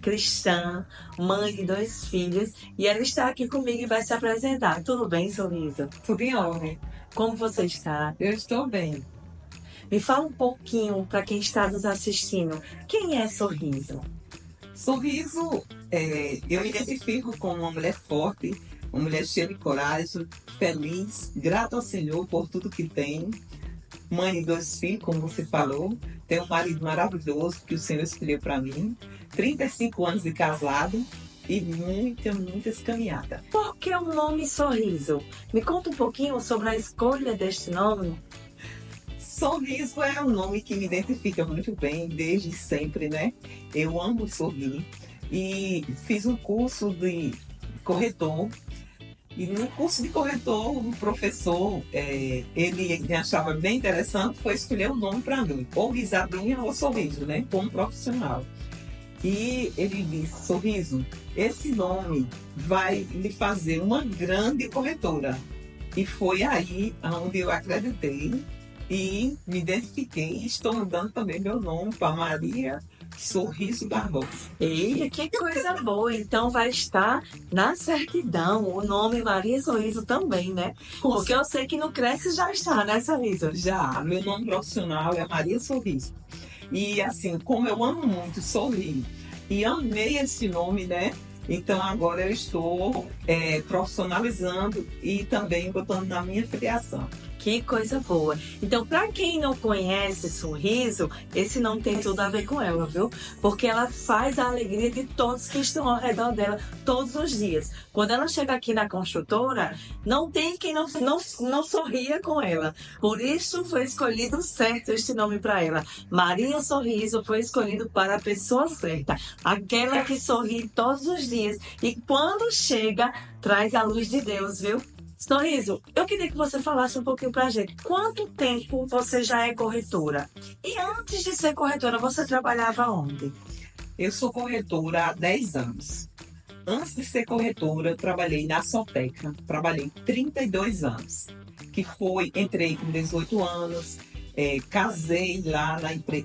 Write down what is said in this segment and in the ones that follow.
cristã, mãe de 2 filhos, e ela está aqui comigo e vai se apresentar. Tudo bem, Sorriso? Tudo em ordem. Como você está? Eu estou bem. Me fala um pouquinho para quem está nos assistindo. Quem é Sorriso? Sorriso, eu me identifico como uma mulher forte, uma mulher cheia de coragem, feliz, grata ao Senhor por tudo que tem. Mãe de 2 filhos, como você falou. Tenho um marido maravilhoso que o Senhor escolheu para mim. 35 anos de casado e muitas caminhadas. Por que o nome Sorriso? Me conta um pouquinho sobre a escolha deste nome. Sorriso é um nome que me identifica muito bem desde sempre, né? Eu amo sorrir e fiz um curso de corretor. E no curso de corretor, o professor, ele me achava bem interessante, foi escolher o nome para mim, ou Risadinha ou Sorriso, né? Como profissional. E ele disse: Sorriso, esse nome vai lhe fazer uma grande corretora. E foi aí onde eu acreditei e me identifiquei e estou mudando também meu nome para Maria Sorriso Barbosa. Eita, que coisa boa! Então vai estar na certidão o nome Maria Sorriso também, né? Porque eu sei que no Cresce já está, né, Sorriso? Já, meu nome profissional é Maria Sorriso. E assim, como eu amo muito sorrir e amei esse nome, né? Então agora eu estou profissionalizando e também botando na minha filiação. Que coisa boa. Então, para quem não conhece Sorriso, esse não tem tudo a ver com ela, viu? Porque ela faz a alegria de todos que estão ao redor dela todos os dias. Quando ela chega aqui na construtora, não tem quem não sorria com ela. Por isso foi escolhido certo este nome para ela. Maria Sorriso foi escolhido para a pessoa certa. Aquela que sorri todos os dias. E quando chega, traz a luz de Deus, viu? Sorriso, eu queria que você falasse um pouquinho pra gente. Quanto tempo você já é corretora? E antes de ser corretora, você trabalhava onde? Eu sou corretora há 10 anos. Antes de ser corretora, eu trabalhei na Soteca. Trabalhei 32 anos. Entrei com 18 anos, casei lá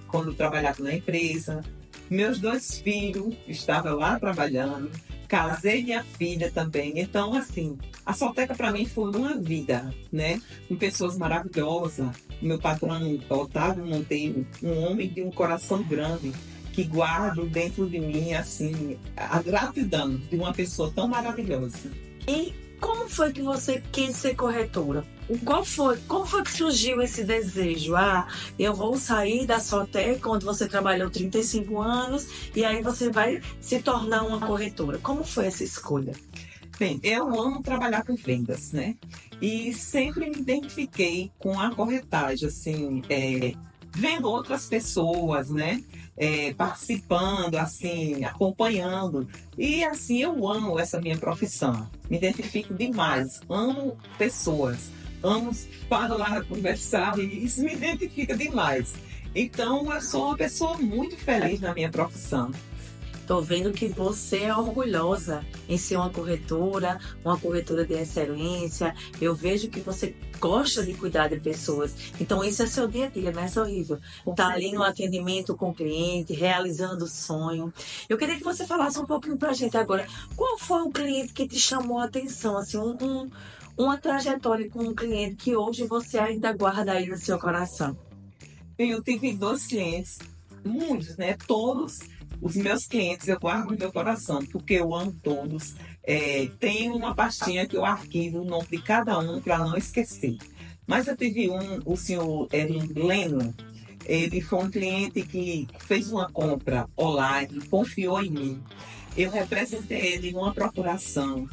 quando eu trabalhava na empresa. Meus 2 filhos estavam lá trabalhando. Casei minha filha também. Então, assim, a Soteca para mim foi uma vida, né? Com pessoas maravilhosas. Meu patrão, Otávio Monteiro, um homem de um coração grande, que guardo dentro de mim, assim, a gratidão de uma pessoa tão maravilhosa. E como foi que você quis ser corretora? Como foi que surgiu esse desejo? Ah, eu vou sair da Soteca, onde você trabalhou 35 anos, e aí você vai se tornar uma corretora. Como foi essa escolha? Bem, eu amo trabalhar com vendas, né? E sempre me identifiquei com a corretagem, assim, vendo outras pessoas, né? Participando, assim, acompanhando. E assim, eu amo essa minha profissão. Me identifico demais. Amo pessoas. Amo falar, conversar, e isso me identifica demais. Então, eu sou uma pessoa muito feliz na minha profissão. Tô vendo que você é orgulhosa em ser uma corretora de excelência. Eu vejo que você gosta de cuidar de pessoas. Então, isso é seu dia a dia, né, Sorriso? Tá ali no atendimento com o cliente, realizando o sonho. Eu queria que você falasse um pouquinho pra gente agora. Qual foi o cliente que te chamou a atenção? Assim, uma trajetória com um cliente que hoje você ainda guarda aí no seu coração. Eu tive 2 clientes, muitos, né? Todos os meus clientes eu guardo no meu coração, porque eu amo todos. Tenho uma pastinha que eu arquivo o nome de cada um para não esquecer. Mas eu tive o senhor Leno. Ele foi um cliente que fez uma compra online, confiou em mim. Eu representei ele em uma procuração.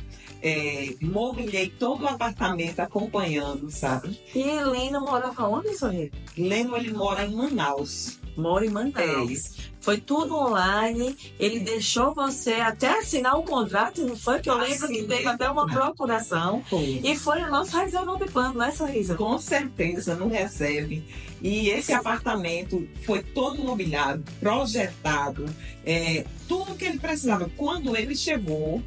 Mobiliei todo o apartamento acompanhando, sabe? E Helena mora onde, Sorriso? Leno, ele mora em Manaus. Mora em Manaus. Foi tudo online. Ele deixou você até assinar um contrato, não foi? Que eu lembro que teve até uma procuração. Foi. E foi o nosso reserva de plano, não é, Sorriso? Com certeza, não recebe. E esse apartamento foi todo mobiliado, projetado, tudo que ele precisava. Quando ele chegou,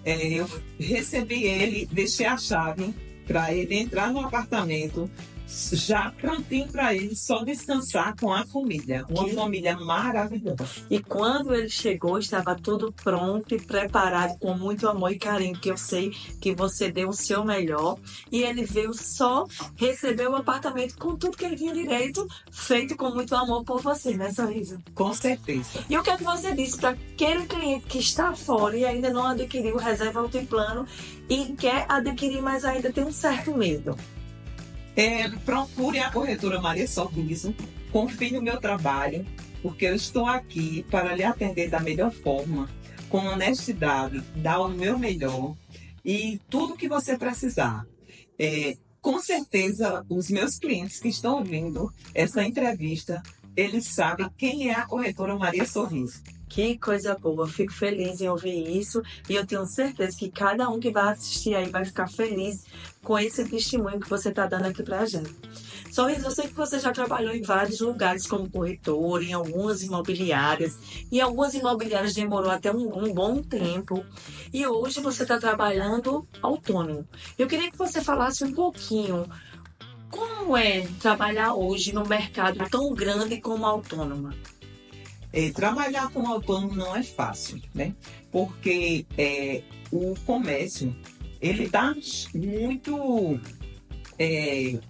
eu recebi ele, deixei a chave para ele entrar no apartamento já prontinho para ele só descansar com a família. Uma família maravilhosa. E quando ele chegou, estava tudo pronto e preparado com muito amor e carinho, que eu sei que você deu o seu melhor. E ele veio só receber o apartamento com tudo que ele tinha direito, feito com muito amor por você, né, Sorriso? Com certeza. E o que é que você disse para aquele cliente que está fora e ainda não adquiriu reserva Altiplano e quer adquirir, mas ainda tem um certo medo? Procure a corretora Maria Sorriso, confie no meu trabalho, porque eu estou aqui para lhe atender da melhor forma, com honestidade, dar o meu melhor e tudo que você precisar. Com certeza, os meus clientes que estão ouvindo essa entrevista, eles sabem quem é a corretora Maria Sorriso. Que coisa boa, fico feliz em ouvir isso e eu tenho certeza que cada um que vai assistir aí vai ficar feliz com esse testemunho que você está dando aqui pra gente. Sorriso, eu sei que você já trabalhou em vários lugares como corretor, em algumas imobiliárias, e algumas imobiliárias demorou até um bom tempo, e hoje você está trabalhando autônomo. Eu queria que você falasse um pouquinho como é trabalhar hoje no mercado tão grande como autônoma. Trabalhar como autônomo não é fácil, né? Porque o comércio, ele está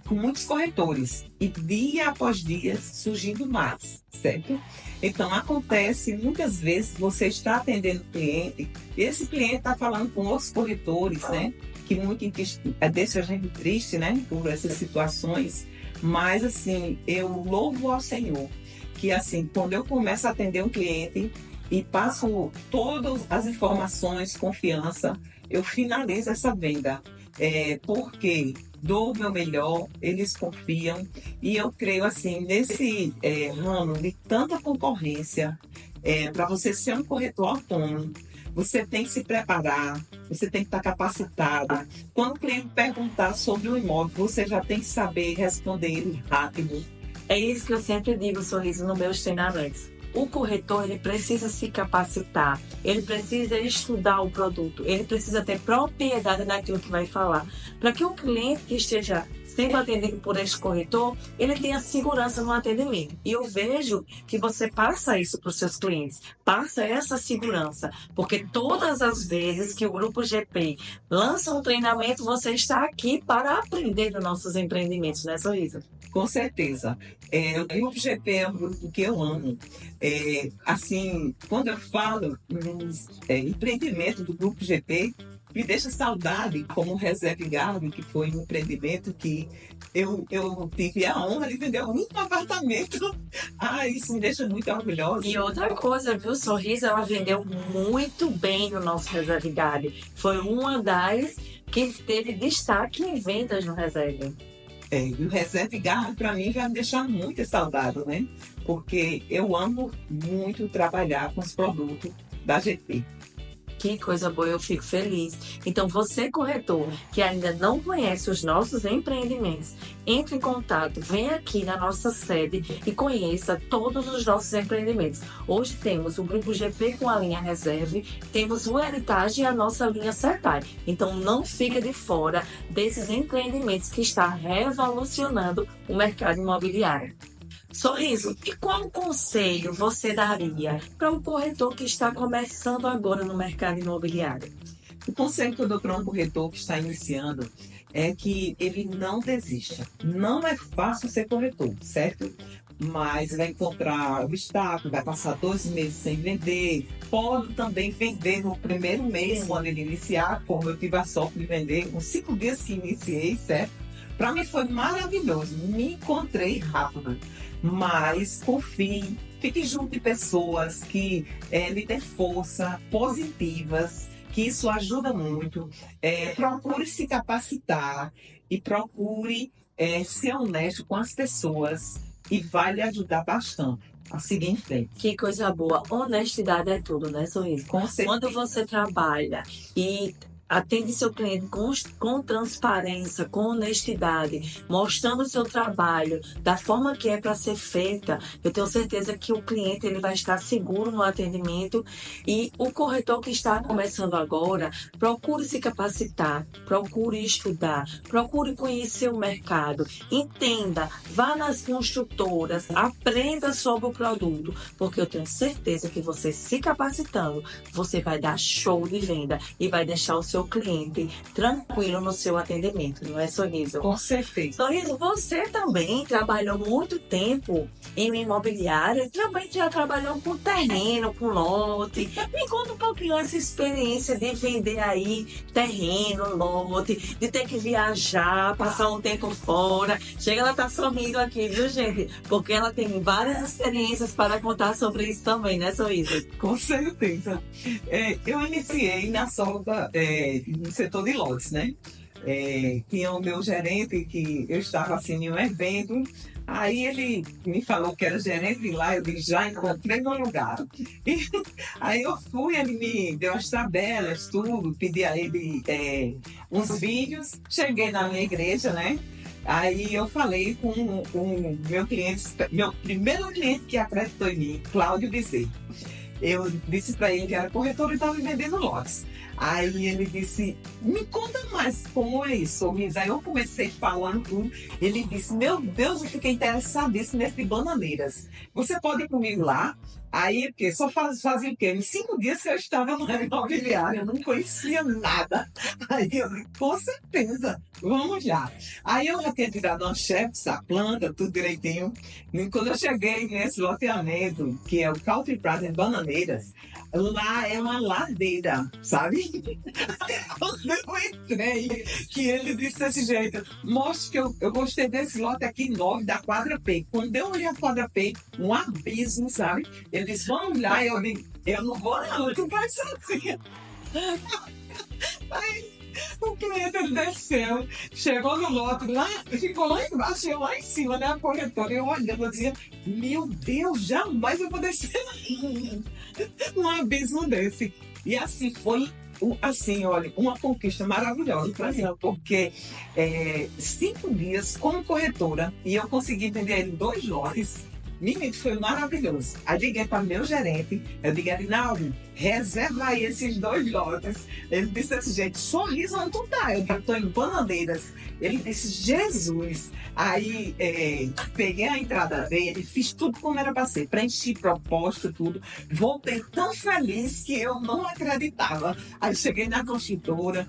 com muitos corretores e dia após dia surgindo mais, certo? Então, acontece, muitas vezes, você está atendendo o cliente e esse cliente está falando com outros corretores, né? Que muito deixa a gente triste, né? Por essas situações. Mas, assim, eu louvo ao Senhor que, assim, quando eu começo a atender um cliente e passo todas as informações, confiança, eu finalizo essa venda. Porque dou o meu melhor, eles confiam. E eu creio, assim, nesse ramo de tanta concorrência, para você ser um corretor autônomo, você tem que se preparar, você tem que estar capacitado. Quando o cliente perguntar sobre o imóvel, você já tem que saber responder ele rápido. É isso que eu sempre digo, Sorriso, nos meus treinamentos. O corretor, ele precisa se capacitar, ele precisa estudar o produto, ele precisa ter propriedade naquilo que vai falar, para que o cliente que esteja sendo atendido por este corretor, ele tenha segurança no atendimento. E eu vejo que você passa isso para os seus clientes, passa essa segurança, porque todas as vezes que o Grupo GP lança um treinamento, você está aqui para aprender dos nossos empreendimentos, né, Sorriso? Com certeza. O Grupo GP é um grupo que eu amo. Assim, quando eu falo nos empreendimento do Grupo GP, me deixa saudade como Reserve Garden, que foi um empreendimento que eu tive a honra de vender um apartamento. Isso me deixa muito orgulhosa. E outra coisa, viu? Sorriso, ela vendeu muito bem no nosso Reserve Garden. Foi uma das que teve destaque em vendas no Reserve. E o Reserve Garden, para mim, vai me deixar muito saudade, né? Porque eu amo muito trabalhar com os produtos da GP. Que coisa boa, eu fico feliz. Então, você, corretor, que ainda não conhece os nossos empreendimentos, entre em contato, vem aqui na nossa sede e conheça todos os nossos empreendimentos. Hoje temos o Grupo GP com a linha Reserve, temos o Heritage e a nossa linha Certare. Então, não fica de fora desses empreendimentos que está revolucionando o mercado imobiliário. Sorriso, e qual conselho você daria para um corretor que está começando agora no mercado imobiliário? O conselho que eu dou para um corretor que está iniciando é que ele não desista. Não é fácil ser corretor, certo? Mas vai encontrar obstáculo, vai passar 2 meses sem vender. Pode também vender no primeiro mês, quando ele iniciar, como eu tive a sorte de vender uns 5 dias que iniciei, certo? Para mim foi maravilhoso, me encontrei rápido. Mas confie, fique junto de pessoas que lhe dêem força, positivas, que isso ajuda muito. Procure se capacitar e procure ser honesto com as pessoas e vai lhe ajudar bastante a seguir em frente. Que coisa boa. Honestidade é tudo, né, Sorriso? Com certeza. Quando você trabalha e atende seu cliente com transparência, com honestidade, mostrando o seu trabalho da forma que é para ser feita, eu tenho certeza que o cliente ele vai estar seguro no atendimento. E o corretor que está começando agora, procure se capacitar, procure estudar, procure conhecer o mercado, entenda, vá nas construtoras, aprenda sobre o produto, porque eu tenho certeza que você se capacitando, você vai dar show de venda e vai deixar o seu cliente tranquilo no seu atendimento, não é, Sorriso? Com certeza. Sorriso, você também trabalhou muito tempo em uma imobiliária, também já trabalhou com terreno, com lote. Me conta um pouquinho essa experiência de vender aí terreno, lote, de ter que viajar, passar um tempo fora. Chega, ela tá sorrindo aqui, viu, gente? Porque ela tem várias experiências para contar sobre isso também, né, Sorriso? Com certeza. Eu iniciei na solda, no setor de lotes, né? Tinha o meu gerente que eu estava assim em um evento, aí ele me falou que era gerente de lá, eu disse, já encontrei meu lugar. E, aí eu fui, ele me deu as tabelas, tudo, pedi a ele uns vídeos, cheguei na minha igreja, né? Aí eu falei com o meu cliente, meu primeiro cliente que acreditou em mim, Cláudio Bezerra. Eu disse para ele que era corretor e estava vendendo lotes. Aí ele disse, me conta mais como é isso, Sorriso. Aí eu comecei falando tudo. Ele disse, meu Deus, eu fiquei interessadíssimo nesse de bananeiras. Você pode ir comigo lá? Aí, porque só fazia o quê? Em 5 dias que eu estava no imobiliário, eu não conhecia nada. Aí eu disse, com certeza, vamos lá. Aí eu já tinha tirado uma chefe da planta, tudo direitinho. E quando eu cheguei nesse loteamento, que é o Country Plaza em Bananeiras, lá é uma ladeira, sabe? Quando eu entrei, que ele disse desse jeito, mostre que eu gostei desse lote aqui 9 da quadra P. Quando eu olhei a quadra P, um abismo, sabe? Ele disse, vamos lá. Eu disse, eu não vou não, tu vai sozinha. Aí o cliente desceu, chegou no lote, lá, ficou lá embaixo, eu lá em cima, né? A corretora, eu olhando, eu dizia, meu Deus, jamais eu vou descer num abismo desse. E assim foi, assim, olha, uma conquista maravilhosa para mim, porque 5 dias como corretora e eu consegui vender ele 2 lotes. Menino, foi maravilhoso. Aí liguei para meu gerente, eu digo, Arinaldo, reserva aí esses 2 lotes. Ele disse desse jeito, Sorriso, onde tu tá? Eu estou em Bananeiras. Ele disse, Jesus. Aí peguei a entrada dele, fiz tudo como era para ser, preenchi proposta, tudo. Voltei tão feliz que eu não acreditava. Aí cheguei na construtora,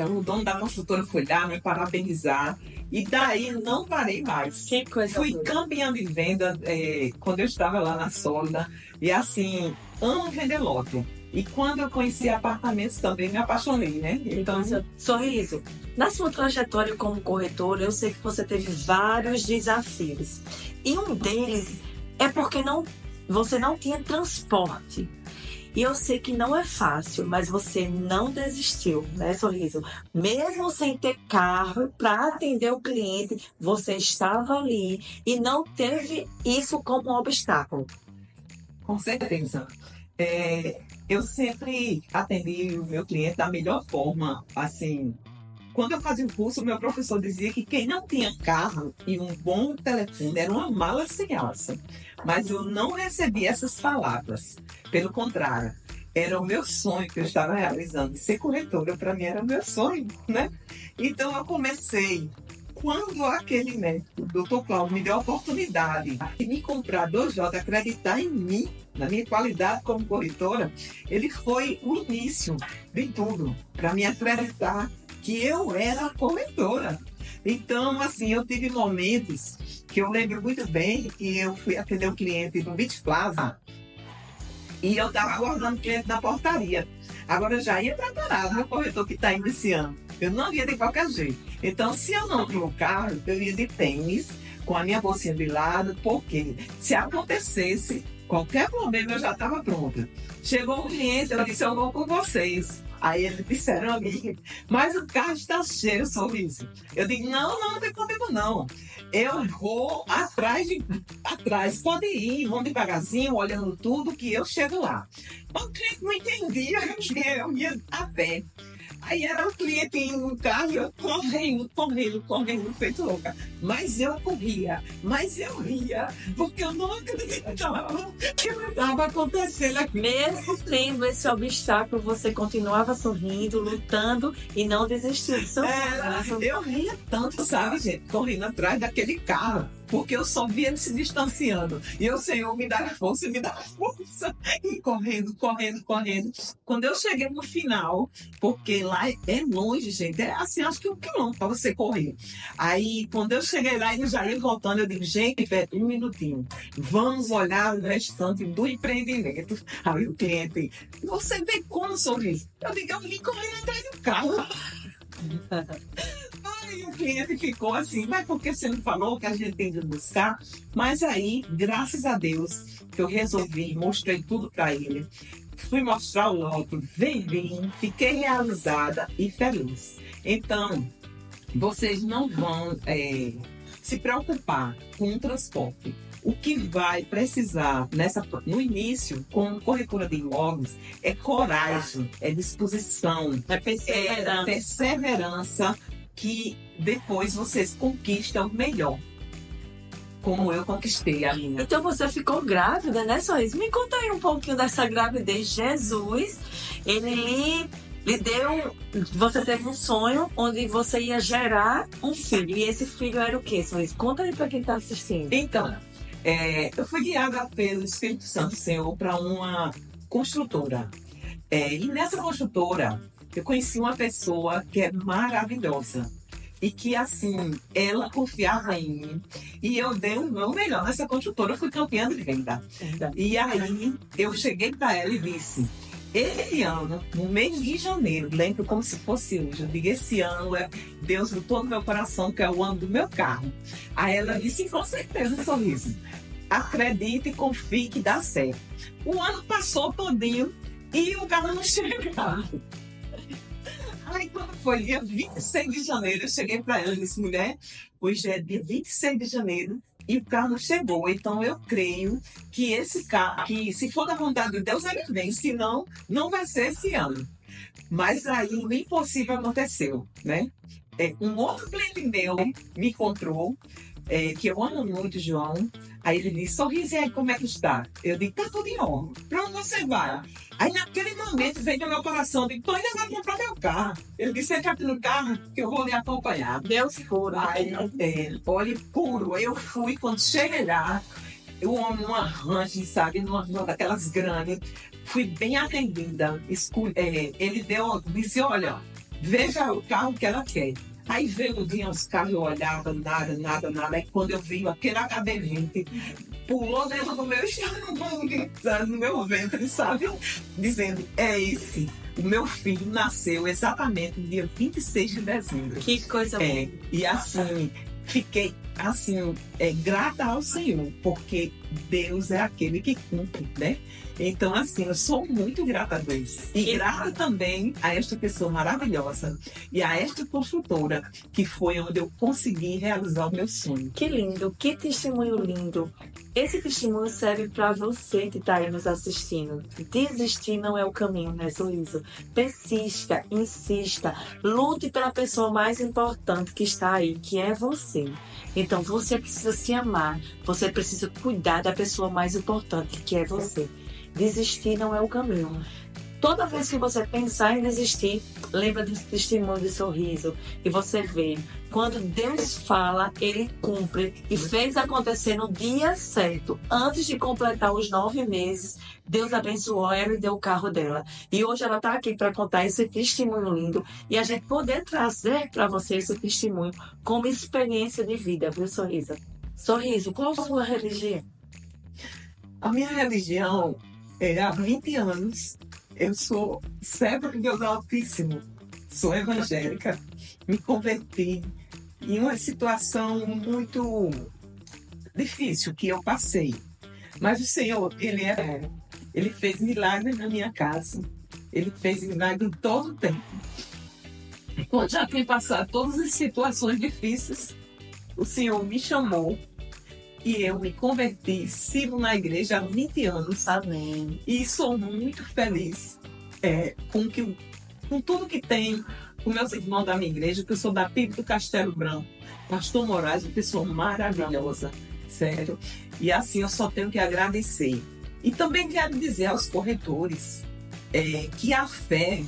o dono da construtora foi lá me parabenizar. E daí não parei mais. Que coisa Fui boa. campeã de venda quando eu estava lá na Sólida. E assim, amo vender lote. E quando eu conheci apartamentos também me apaixonei, né? Então, Sorriso, na sua trajetória como corretora, eu sei que você teve vários desafios. E um deles é porque você não tinha transporte. E eu sei que não é fácil, mas você não desistiu, né, Sorriso? Mesmo sem ter carro para atender o cliente, você estava ali e não teve isso como um obstáculo. com certeza. Eu sempre atendi o meu cliente da melhor forma, assim. Quando eu fazia o curso, o meu professor dizia que quem não tinha carro e um bom telefone era uma mala sem alça. Mas eu não recebi essas palavras. Pelo contrário, era o meu sonho que eu estava realizando. Ser corretora, para mim, era o meu sonho, né? Então, eu comecei. Quando aquele médico, o Dr. Cláudio, me deu a oportunidade de me comprar 2 lotes, acreditar em mim, na minha qualidade como corretora, ele foi o início de tudo, para me acreditar que eu era corretora. Então, assim, eu tive momentos que eu lembro muito bem que eu fui atender um cliente no Beach Plaza e eu estava aguardando o cliente na portaria. Agora eu já ia preparado, meu corretor que está iniciando. Eu não ia de qualquer jeito. Então, se eu não tinha o carro, eu ia de tênis, com a minha bolsinha de lado, porque se acontecesse qualquer problema, eu já estava pronta. Chegou o cliente, eu disse, eu vou com vocês. Aí eles disseram a mim, mas o carro está cheio, Sorriso. Eu digo, não tem problema não. Eu vou atrás, pode ir, vão devagarzinho, olhando tudo, que eu chego lá. O cliente não entendia que eu ia a pé. Aí era um cliente indo no carro, eu correndo, feito louca. Mas eu corria, mas eu ria, porque eu não acreditava que estava acontecendo aqui. Mesmo tendo esse obstáculo, você continuava sorrindo, lutando e não desistiu do seu sonho. Eu ria tanto, sabe, gente, correndo atrás daquele carro. Porque eu só via ele se distanciando. E o Senhor me dá força, me dá força. E correndo. Quando eu cheguei no final, porque lá é longe, gente. É assim, acho que 1 quilômetro para você correr. Aí, quando eu cheguei lá, ele já ia voltando. Eu digo, gente, um minutinho. Vamos olhar o restante do empreendimento. Aí o cliente, você vê como sorriso? Eu digo, eu vim correndo atrás do carro. Aí o cliente ficou assim, mas por que você não falou que a gente tem de buscar? Mas aí, graças a Deus, que eu resolvi, mostrei tudo para ele. Fui mostrar o lote, vendi, fiquei realizada e feliz. Então, vocês não vão se preocupar com o transporte. O que vai precisar no início, com corretora de imóveis, é coragem, é disposição, É perseverança, que depois vocês conquistam melhor. Como eu conquistei a minha. Então você ficou grávida, né, Sorriso? Me conta aí um pouquinho dessa gravidez. Jesus, ele lhe deu... Você teve um sonho onde você ia gerar um filho. E esse filho era o quê, Sorriso? Conta aí para quem está assistindo. Então, eu fui guiada pelo Espírito Santo, Senhor, para uma construtora. E nessa construtora, eu conheci uma pessoa que é maravilhosa. E que, assim, ela confiava em mim. E eu dei o meu melhor nessa construtora. Eu fui campeã de venda. E aí, eu cheguei para ela e disse... Esse ano, no mês de janeiro, lembro como se fosse hoje, eu digo, esse ano Deus botou no meu coração que é o ano do meu carro. Aí ela disse, com certeza, Sorriso, acredite e confie que dá certo. O ano passou todinho e o carro não chegava. Aí quando foi dia 26 de janeiro, eu cheguei para ela e disse, mulher, hoje é dia 26 de janeiro, e o carro não chegou. Então eu creio que esse carro, que se for da vontade de Deus, ele vem. Senão, não vai ser esse ano. Mas aí o impossível aconteceu, né? Um outro cliente meu me encontrou, que eu amo muito, João. Aí ele disse, Sorriso, e aí como é que está? Eu disse, tá tudo em ordem. Pra onde você vai? Aí naquele momento veio no meu coração, eu disse, tô ainda vai comprar meu carro. Ele disse, entra aqui no carro que eu vou lhe acompanhar. Deus puro. Aí, olha, puro. Eu fui, quando cheguei lá, eu amo numa ranch, sabe? Numa daquelas grandes. Fui bem atendida. Ele disse, olha, veja o carro que ela quer. Aí veio os carros, eu olhava, nada. Aí quando eu vi aquele HB20, pulou dentro do meu estômago, no meu ventre, sabe? Dizendo, é esse. O meu filho nasceu exatamente no dia 26 de dezembro. Que coisa boa. E assim, fiquei assim, grata ao Senhor, porque Deus é aquele que cumpre, né? Então, assim, eu sou muito grata a Deus. E grata também a esta pessoa maravilhosa e a esta construtora, que foi onde eu consegui realizar o meu sonho. Que lindo, que testemunho lindo. Esse testemunho serve para você que está aí nos assistindo. Desistir não é o caminho, né, Sorriso? Persista, insista, lute pela pessoa mais importante que está aí, que é você. Então, você precisa se amar, você precisa cuidar da pessoa mais importante, que é você. Desistir não é o caminho. Toda vez que você pensar em desistir, lembra desse testemunho de Sorriso. E você vê, quando Deus fala, Ele cumpre. E fez acontecer no dia certo. Antes de completar os 9 meses, Deus abençoou ela e deu o carro dela. E hoje ela está aqui para contar esse testemunho lindo. E a gente poder trazer para você esse testemunho como experiência de vida, viu, Sorriso? Sorriso, qual a sua religião? A minha religião há 20 anos. Eu sou serva de Deus Altíssimo, sou evangélica, me converti em uma situação muito difícil que eu passei. Mas o Senhor, Ele é bom. Ele fez milagres na minha casa, Ele fez milagres em todo o tempo. Quando já tinha passado todas as situações difíceis, o Senhor me chamou. E eu me converti, sigo na igreja há 20 anos. Amém. E sou muito feliz com o que com tudo que tenho, com meus irmãos da minha igreja, que eu sou da PIB do Castelo Branco. Pastor Moraes, uma pessoa maravilhosa, sério. E assim, eu só tenho que agradecer. E também quero dizer aos corretores que a fé,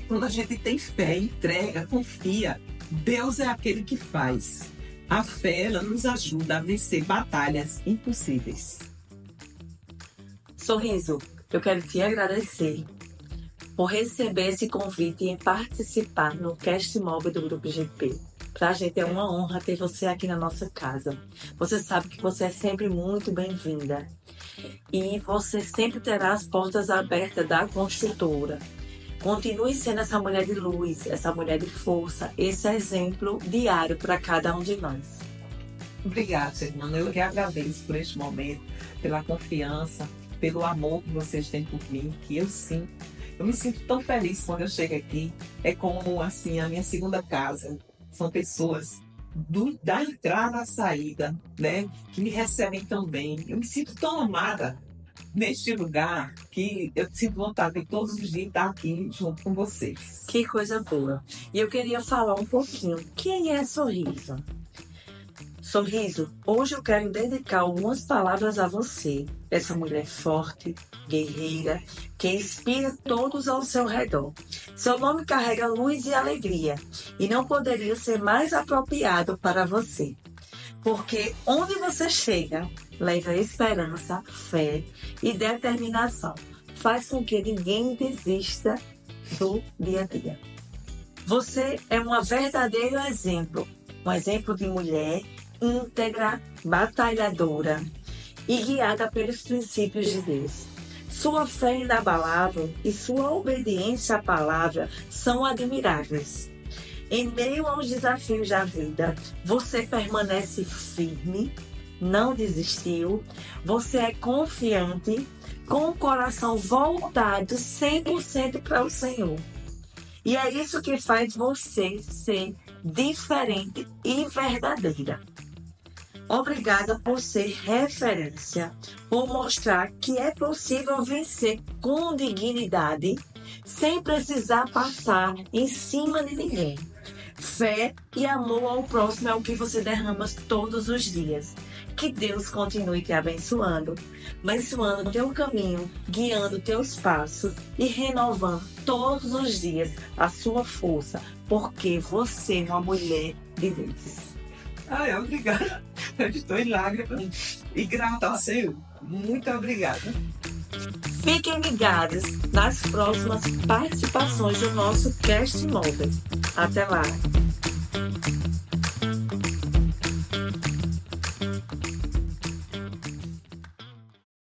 quando a gente tem fé, entrega, confia, Deus é aquele que faz. A fé, ela nos ajuda a vencer batalhas impossíveis. Sorriso, eu quero te agradecer por receber esse convite e participar no Cast Móvel do Grupo GP. Para a gente é uma honra ter você aqui na nossa casa. Você sabe que você é sempre muito bem-vinda. E você sempre terá as portas abertas da construtora. Continue sendo essa mulher de luz, essa mulher de força, esse exemplo diário para cada um de nós. Obrigada, irmã. Eu que agradeço por este momento, pela confiança, pelo amor que vocês têm por mim, que eu sinto. Eu me sinto tão feliz quando eu chego aqui. É como, assim, a minha segunda casa. São pessoas da entrada à saída, né? Que me recebem tão bem. Eu me sinto tão amada neste lugar que eu sinto vontade de todos os dias estar aqui junto com vocês. Que coisa boa. E eu queria falar um pouquinho. Quem é Sorriso? Sorriso, hoje eu quero dedicar algumas palavras a você, essa mulher forte, guerreira, que inspira todos ao seu redor. Seu nome carrega luz e alegria, e não poderia ser mais apropriado para você. Porque onde você chega, leva esperança, fé e determinação. Faz com que ninguém desista do dia a dia. Você é um verdadeiro exemplo, um exemplo de mulher íntegra, batalhadora e guiada pelos princípios de Deus. Sua fé inabalável e sua obediência à palavra são admiráveis. Em meio aos desafios da vida, você permanece firme, não desistiu, você é confiante, com o coração voltado 100% para o Senhor. E é isso que faz você ser diferente e verdadeira. Obrigada por ser referência, por mostrar que é possível vencer com dignidade, sem precisar passar em cima de ninguém. Fé e amor ao próximo é o que você derrama todos os dias. Que Deus continue te abençoando teu caminho, guiando teus passos e renovando todos os dias a sua força, porque você é uma mulher de Deus. Obrigada. Eu estou em lágrimas e grata ao Senhor. Muito obrigada. Fiquem ligados nas próximas participações do nosso Cast Móveis. Até lá!